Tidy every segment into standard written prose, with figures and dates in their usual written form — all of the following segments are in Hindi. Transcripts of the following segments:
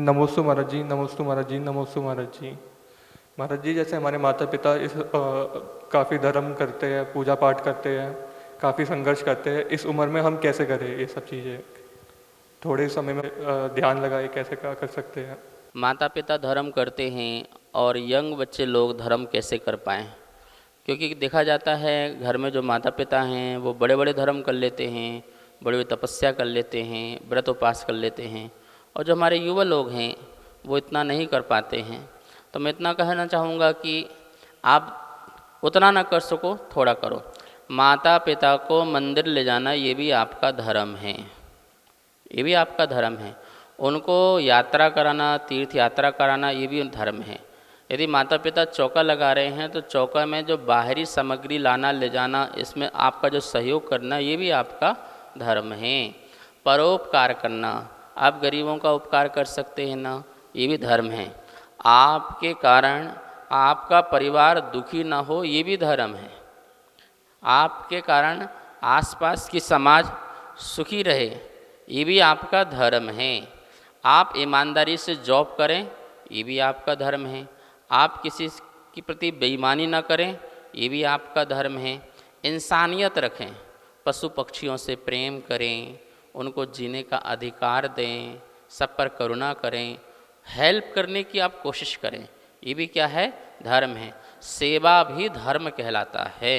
नमोस्तु महाराज जी, नमोस्तु महाराज जी, नमोस्तु महाराज जी। महाराज जी, जैसे हमारे माता पिता काफ़ी धर्म करते हैं, पूजा पाठ करते हैं, काफ़ी संघर्ष करते हैं, इस उम्र में हम कैसे करें ये सब चीज़ें? थोड़े समय में ध्यान लगाए कैसे क्या कर सकते हैं? माता पिता धर्म करते हैं और यंग बच्चे लोग धर्म कैसे कर पाएँ? क्योंकि देखा जाता है घर में जो माता पिता हैं वो बड़े बड़े धर्म कर लेते हैं, बड़ी बड़ी तपस्या कर लेते हैं, व्रत उपवास कर लेते हैं, और जो हमारे युवा लोग हैं वो इतना नहीं कर पाते हैं। तो मैं इतना कहना चाहूँगा कि आप उतना ना कर सको, थोड़ा करो। माता पिता को मंदिर ले जाना ये भी आपका धर्म है, ये भी आपका धर्म है। उनको यात्रा कराना, तीर्थ यात्रा कराना, ये भी धर्म है। यदि माता पिता चौका लगा रहे हैं तो चौका में जो बाहरी सामग्री लाना ले जाना, इसमें आपका जो सहयोग करना, ये भी आपका धर्म है। परोपकार करना, आप गरीबों का उपकार कर सकते हैं ना, ये भी धर्म है। आपके कारण आपका परिवार दुखी ना हो, ये भी धर्म है। आपके कारण आसपास की समाज सुखी रहे, ये भी आपका धर्म है। आप ईमानदारी से जॉब करें, ये भी आपका धर्म है। आप किसी के प्रति बेईमानी ना करें, ये भी आपका धर्म है। इंसानियत रखें, पशु पक्षियों से प्रेम करें, उनको जीने का अधिकार दें, सब पर करुणा करें, हेल्प करने की आप कोशिश करें, ये भी क्या है? धर्म है। सेवा भी धर्म कहलाता है।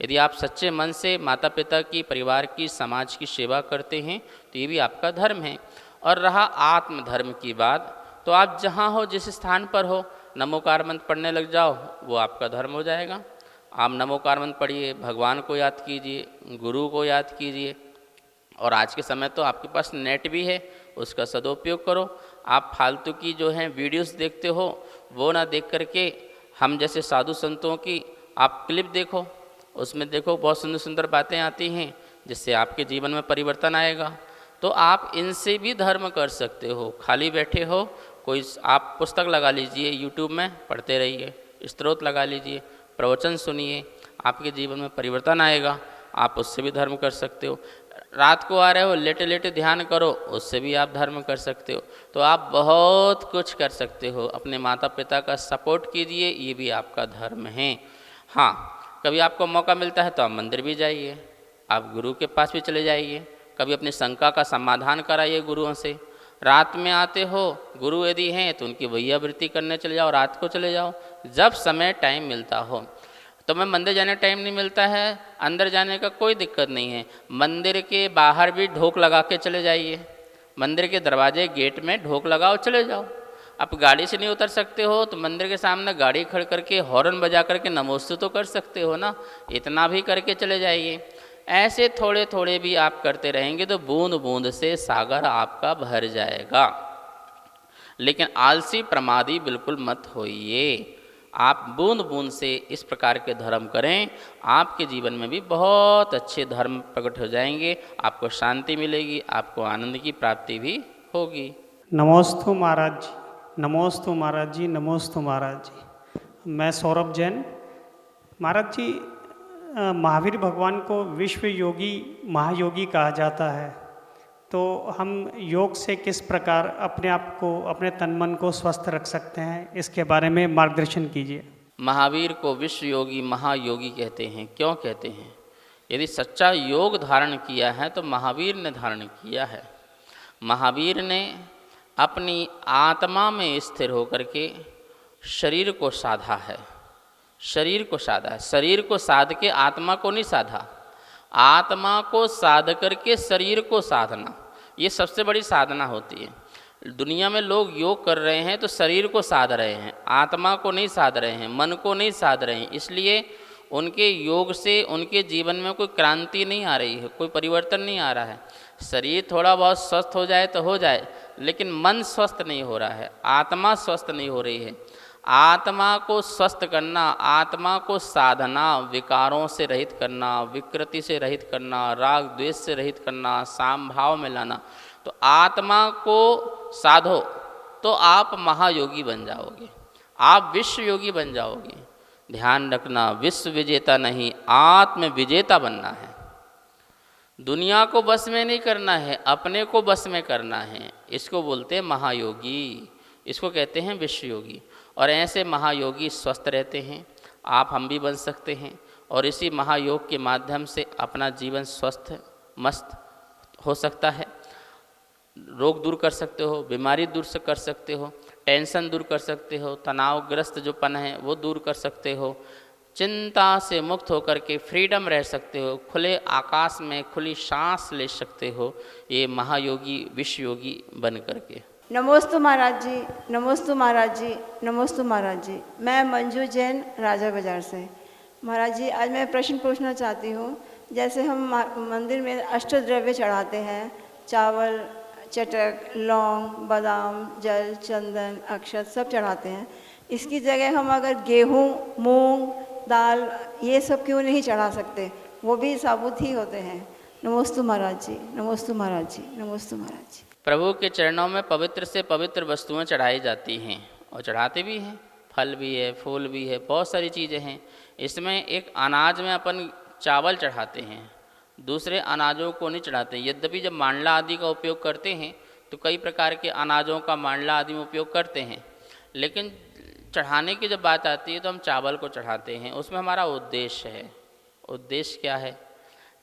यदि आप सच्चे मन से माता पिता की, परिवार की, समाज की सेवा करते हैं तो ये भी आपका धर्म है। और रहा आत्म धर्म की बात, तो आप जहाँ हो, जिस स्थान पर हो, नमोकार मंत्र पढ़ने लग जाओ, वो आपका धर्म हो जाएगा। आप नमोकार मंत्र पढ़िए, भगवान को याद कीजिए, गुरु को याद कीजिए। और आज के समय तो आपके पास नेट भी है, उसका सदुपयोग करो। आप फालतू की जो है वीडियोस देखते हो, वो ना देख करके हम जैसे साधु संतों की आप क्लिप देखो, उसमें देखो बहुत सुंदर सुंदर बातें आती हैं जिससे आपके जीवन में परिवर्तन आएगा। तो आप इनसे भी धर्म कर सकते हो। खाली बैठे हो, कोई आप पुस्तक लगा लीजिए, यूट्यूब में पढ़ते रहिए, स्तोत्र लगा लीजिए, प्रवचन सुनिए, आपके जीवन में परिवर्तन आएगा। आप उससे भी धर्म कर सकते हो। रात को आ रहे हो, लेटे लेटे ध्यान करो, उससे भी आप धर्म कर सकते हो। तो आप बहुत कुछ कर सकते हो। अपने माता पिता का सपोर्ट कीजिए, ये भी आपका धर्म है। हाँ, कभी आपको मौका मिलता है तो आप मंदिर भी जाइए, आप गुरु के पास भी चले जाइए, कभी अपनी शंका का समाधान कराइए गुरुओं से। रात में आते हो, गुरु यदि हैं तो उनकी वैयावृत्ति करने चले जाओ, रात को चले जाओ, जब समय टाइम मिलता हो। तो मैं मंदिर जाने टाइम नहीं मिलता है, अंदर जाने का कोई दिक्कत नहीं है। मंदिर के बाहर भी ढोक लगा के चले जाइए, मंदिर के दरवाजे गेट में ढोक लगाओ, चले जाओ। आप गाड़ी से नहीं उतर सकते हो तो मंदिर के सामने गाड़ी खड़ करके हॉर्न बजा करके नमोस्तु तो कर सकते हो ना, इतना भी करके चले जाइए। ऐसे थोड़े थोड़े भी आप करते रहेंगे तो बूंद बूंद से सागर आपका भर जाएगा। लेकिन आलसी प्रमादी बिल्कुल मत होइए। आप बूंद बूंद से इस प्रकार के धर्म करें, आपके जीवन में भी बहुत अच्छे धर्म प्रकट हो जाएंगे, आपको शांति मिलेगी, आपको आनंद की प्राप्ति भी होगी। नमोस्तु महाराज जी, नमोस्तु महाराज जी, नमोस्तु महाराज जी। मैं सौरभ जैन। महाराज जी, महावीर भगवान को विश्व योगी, महायोगी कहा जाता है। तो हम योग से किस प्रकार अपने आप को, अपने तन मन को स्वस्थ रख सकते हैं, इसके बारे में मार्गदर्शन कीजिए। महावीर को विश्व योगी, महायोगी कहते हैं। क्यों कहते हैं? यदि सच्चा योग धारण किया है तो महावीर ने धारण किया है। महावीर ने अपनी आत्मा में स्थिर होकर के शरीर को साधा है, शरीर को साधा है। शरीर को साध के आत्मा को नहीं साधा, आत्मा को साध करके शरीर को साधना, ये सबसे बड़ी साधना होती है। दुनिया में लोग योग कर रहे हैं तो शरीर को साध रहे हैं, आत्मा को नहीं साध रहे हैं, मन को नहीं साध रहे हैं। इसलिए उनके योग से उनके जीवन में कोई क्रांति नहीं आ रही है, कोई परिवर्तन नहीं आ रहा है। शरीर थोड़ा बहुत स्वस्थ हो जाए तो हो जाए, लेकिन मन स्वस्थ नहीं हो रहा है, आत्मा स्वस्थ नहीं हो रही है। आत्मा को स्वस्थ करना, आत्मा को साधना, विकारों से रहित करना, विकृति से रहित करना, राग द्वेष से रहित करना, साम भाव में लाना। तो आत्मा को साधो तो आप महायोगी बन जाओगे, आप विश्व योगी बन जाओगे। ध्यान रखना, विश्व विजेता नहीं, आत्म विजेता बनना है। दुनिया को बस में नहीं करना है, अपने को बस में करना है। इसको बोलते हैं महायोगी, इसको कहते हैं विश्व योगी। और ऐसे महायोगी स्वस्थ रहते हैं। आप हम भी बन सकते हैं और इसी महायोग के माध्यम से अपना जीवन स्वस्थ मस्त हो सकता है। रोग दूर कर सकते हो, बीमारी दूर से कर सकते हो, टेंशन दूर कर सकते हो, तनावग्रस्त जो पन है वो दूर कर सकते हो, चिंता से मुक्त होकर के फ्रीडम रह सकते हो, खुले आकाश में खुली सांस ले सकते हो, ये महायोगी विश्व योगी बन करके। नमोस्तु महाराज जी, नमोस्तु महाराज जी, नमोस्तु महाराज जी। मैं मंजू जैन राजा बाजार से। महाराज जी, आज मैं प्रश्न पूछना चाहती हूँ। जैसे हम मंदिर में अष्टद्रव्य चढ़ाते हैं, चावल, चटक, लौंग, बादाम, जल, चंदन, अक्षत सब चढ़ाते हैं। इसकी जगह हम अगर गेहूँ, मूंग, दाल ये सब क्यों नहीं चढ़ा सकते? वो भी साबुत ही होते हैं। नमोस्तु महाराज जी, नमोस्तु महाराज जी, नमोस्तु महाराज जी। प्रभु के चरणों में पवित्र से पवित्र वस्तुएं चढ़ाई जाती हैं और चढ़ाते भी हैं। फल भी है, फूल भी है, बहुत सारी चीज़ें हैं। इसमें एक अनाज में अपन चावल चढ़ाते हैं, दूसरे अनाजों को नहीं चढ़ाते। यद्यपि जब मांडला आदि का उपयोग करते हैं तो कई प्रकार के अनाजों का मांडला आदि में उपयोग करते हैं, लेकिन चढ़ाने की जब बात आती है तो हम चावल को चढ़ाते हैं। उसमें हमारा उद्देश्य है। उद्देश्य क्या है?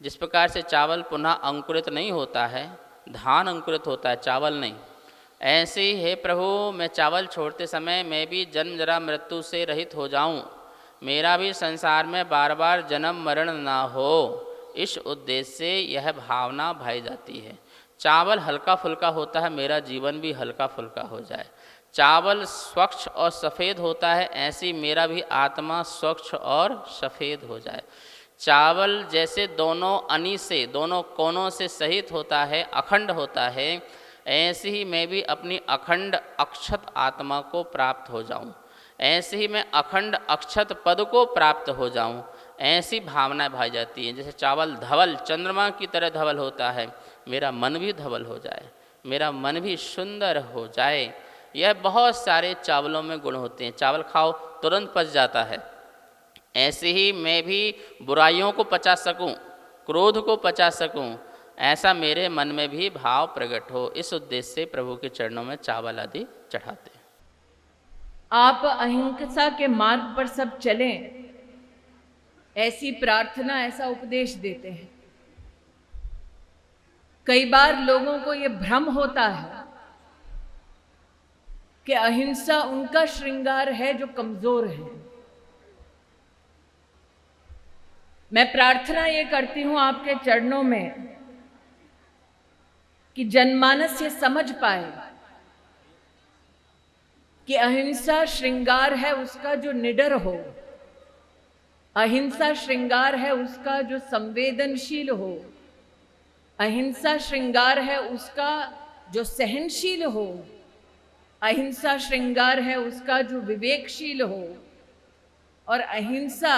जिस प्रकार से चावल पुनः अंकुरित नहीं होता है, धान अंकुरित होता है, चावल नहीं, ऐसे ही है प्रभु, मैं चावल छोड़ते समय मैं भी जन्म जरा मृत्यु से रहित हो जाऊं, मेरा भी संसार में बार बार जन्म मरण ना हो। इस उद्देश्य से यह भावना भाई जाती है। चावल हल्का फुल्का होता है, मेरा जीवन भी हल्का फुल्का हो जाए। चावल स्वच्छ और सफ़ेद होता है, ऐसी मेरा भी आत्मा स्वच्छ और सफ़ेद हो जाए। चावल जैसे दोनों अनी से, दोनों कोनों से सहित होता है, अखंड होता है, ऐसे ही मैं भी अपनी अखंड अक्षत आत्मा को प्राप्त हो जाऊं, ऐसे ही मैं अखंड अक्षत पद को प्राप्त हो जाऊं। ऐसी भावनाएं भाई जाती हैं। जैसे चावल धवल, चंद्रमा की तरह धवल होता है, मेरा मन भी धवल हो जाए, मेरा मन भी सुंदर हो जाए। यह बहुत सारे चावलों में गुण होते हैं। चावल खाओ तुरंत पच जाता है, ऐसे ही मैं भी बुराइयों को पचा सकूं, क्रोध को पचा सकूं, ऐसा मेरे मन में भी भाव प्रकट हो। इस उद्देश्य से प्रभु के चरणों में चावल आदि चढ़ाते हैं। आप अहिंसा के मार्ग पर सब चलें, ऐसी प्रार्थना, ऐसा उपदेश देते हैं। कई बार लोगों को ये भ्रम होता है कि अहिंसा उनका श्रृंगार है जो कमजोर है। मैं प्रार्थना ये करती हूं आपके चरणों में कि जनमानस ये समझ पाए कि अहिंसा श्रृंगार है उसका जो निडर हो, अहिंसा श्रृंगार है उसका जो संवेदनशील हो, अहिंसा श्रृंगार है उसका जो सहनशील हो, अहिंसा श्रृंगार है उसका जो विवेकशील हो, और अहिंसा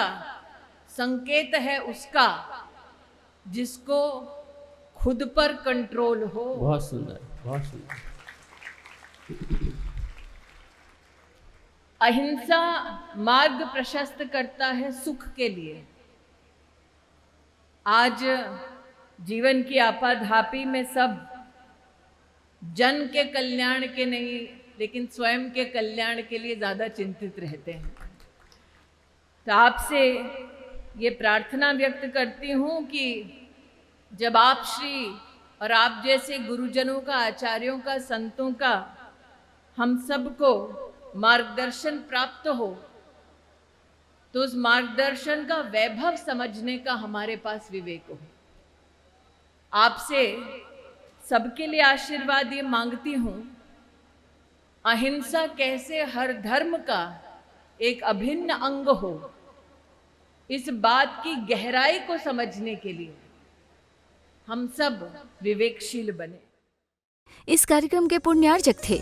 संकेत है उसका जिसको खुद पर कंट्रोल हो। बहुत सुंदर, बहुत सुंदर। अहिंसा मार्ग प्रशस्त करता है सुख के लिए। आज जीवन की आपाधापी में सब जन के कल्याण के नहीं, लेकिन स्वयं के कल्याण के लिए ज़्यादा चिंतित रहते हैं। तो आपसे ये प्रार्थना व्यक्त करती हूँ कि जब आप श्री और आप जैसे गुरुजनों का, आचार्यों का, संतों का हम सबको मार्गदर्शन प्राप्त हो, तो उस मार्गदर्शन का वैभव समझने का हमारे पास विवेक हो। आपसे सबके लिए आशीर्वाद ये मांगती हूँ, अहिंसा कैसे हर धर्म का एक अभिन्न अंग हो, इस बात की गहराई को समझने के लिए हम सब विवेकशील बने। इस कार्यक्रम के पुण्यार्जक थे